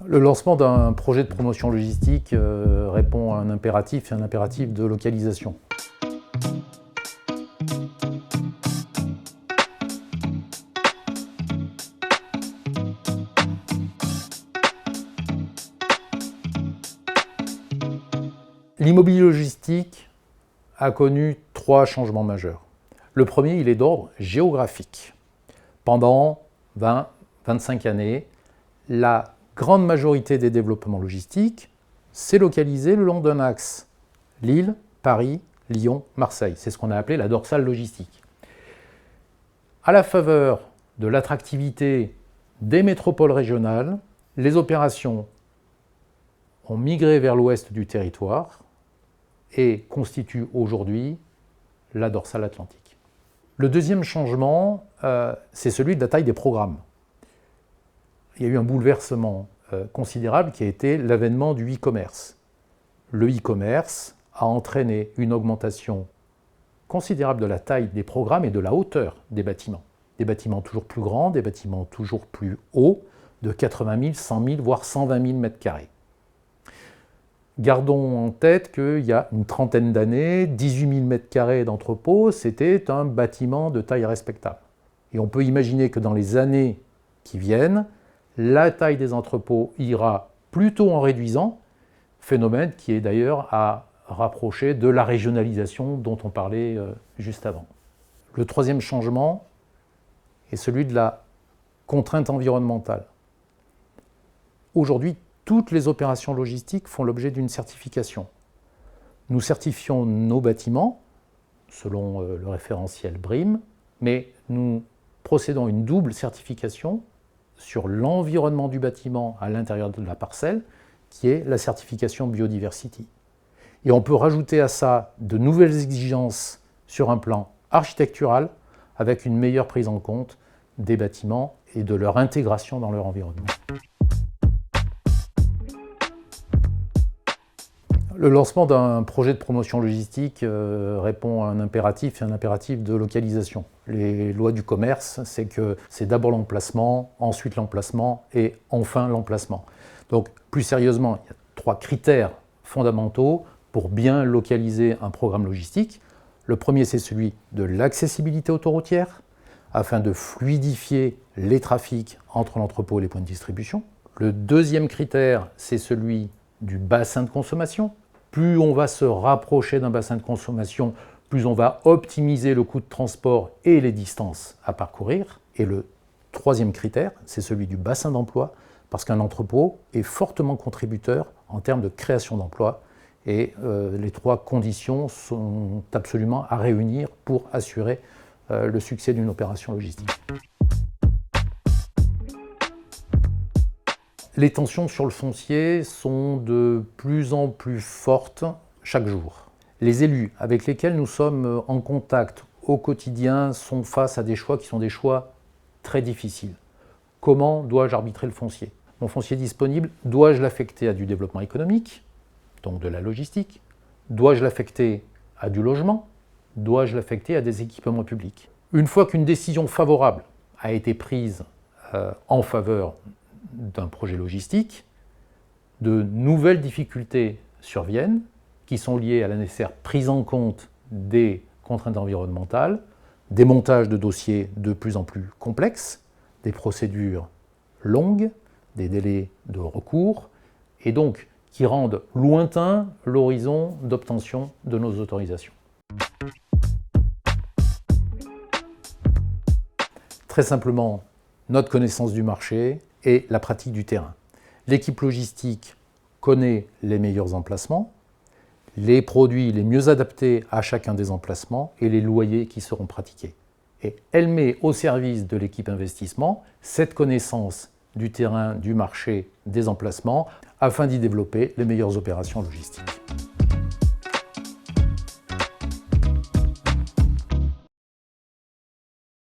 Le lancement d'un projet de promotion logistique répond à un impératif de localisation. L'immobilier logistique a connu 3 changements majeurs. Le premier, il est d'ordre géographique. Pendant 20-25 années, la grande majorité des développements logistiques s'est localisée le long d'un axe. Lille, Paris, Lyon, Marseille. C'est ce qu'on a appelé la dorsale logistique. À la faveur de l'attractivité des métropoles régionales, les opérations ont migré vers l'ouest du territoire et constituent aujourd'hui la dorsale atlantique. Le deuxième changement, c'est celui de la taille des programmes. Il y a eu un bouleversement considérable qui a été l'avènement du e-commerce. Le e-commerce a entraîné une augmentation considérable de la taille des programmes et de la hauteur des bâtiments. Des bâtiments toujours plus grands, des bâtiments toujours plus hauts, de 80 000, 100 000, voire 120 000 mètres carrés. Gardons en tête qu'il y a une trentaine d'années, 18 000 mètres carrés d'entrepôt, c'était un bâtiment de taille respectable. Et on peut imaginer que dans les années qui viennent, la taille des entrepôts ira plutôt en réduisant, phénomène qui est d'ailleurs à rapprocher de la régionalisation dont on parlait juste avant. Le troisième changement est celui de la contrainte environnementale. Aujourd'hui, toutes les opérations logistiques font l'objet d'une certification. Nous certifions nos bâtiments selon le référentiel BREEAM, mais nous procédons à une double certification sur l'environnement du bâtiment à l'intérieur de la parcelle, qui est la certification Biodiversity. Et on peut rajouter à ça de nouvelles exigences sur un plan architectural, avec une meilleure prise en compte des bâtiments et de leur intégration dans leur environnement. Le lancement d'un projet de promotion logistique répond à un impératif de localisation. Les lois du commerce, c'est que c'est d'abord l'emplacement, ensuite l'emplacement et enfin l'emplacement. Donc plus sérieusement, il y a 3 critères fondamentaux pour bien localiser un programme logistique. Le premier, c'est celui de l'accessibilité autoroutière, afin de fluidifier les trafics entre l'entrepôt et les points de distribution. Le deuxième critère, c'est celui du bassin de consommation. Plus on va se rapprocher d'un bassin de consommation, plus on va optimiser le coût de transport et les distances à parcourir. Et le troisième critère, c'est celui du bassin d'emploi, parce qu'un entrepôt est fortement contributeur en termes de création d'emplois. Et les 3 conditions sont absolument à réunir pour assurer le succès d'une opération logistique. Les tensions sur le foncier sont de plus en plus fortes chaque jour. Les élus avec lesquels nous sommes en contact au quotidien sont face à des choix qui sont des choix très difficiles. Comment dois-je arbitrer le foncier ? Mon foncier disponible, dois-je l'affecter à du développement économique, donc de la logistique ? Dois-je l'affecter à du logement ? Dois-je l'affecter à des équipements publics ? Une fois qu'une décision favorable a été prise en faveur d'un projet logistique, de nouvelles difficultés surviennent qui sont liées à la nécessaire prise en compte des contraintes environnementales, des montages de dossiers de plus en plus complexes, des procédures longues, des délais de recours, et donc qui rendent lointain l'horizon d'obtention de nos autorisations. Très simplement, notre connaissance du marché et la pratique du terrain. L'équipe logistique connaît les meilleurs emplacements, les produits les mieux adaptés à chacun des emplacements et les loyers qui seront pratiqués. Et elle met au service de l'équipe investissement cette connaissance du terrain, du marché, des emplacements, afin d'y développer les meilleures opérations logistiques.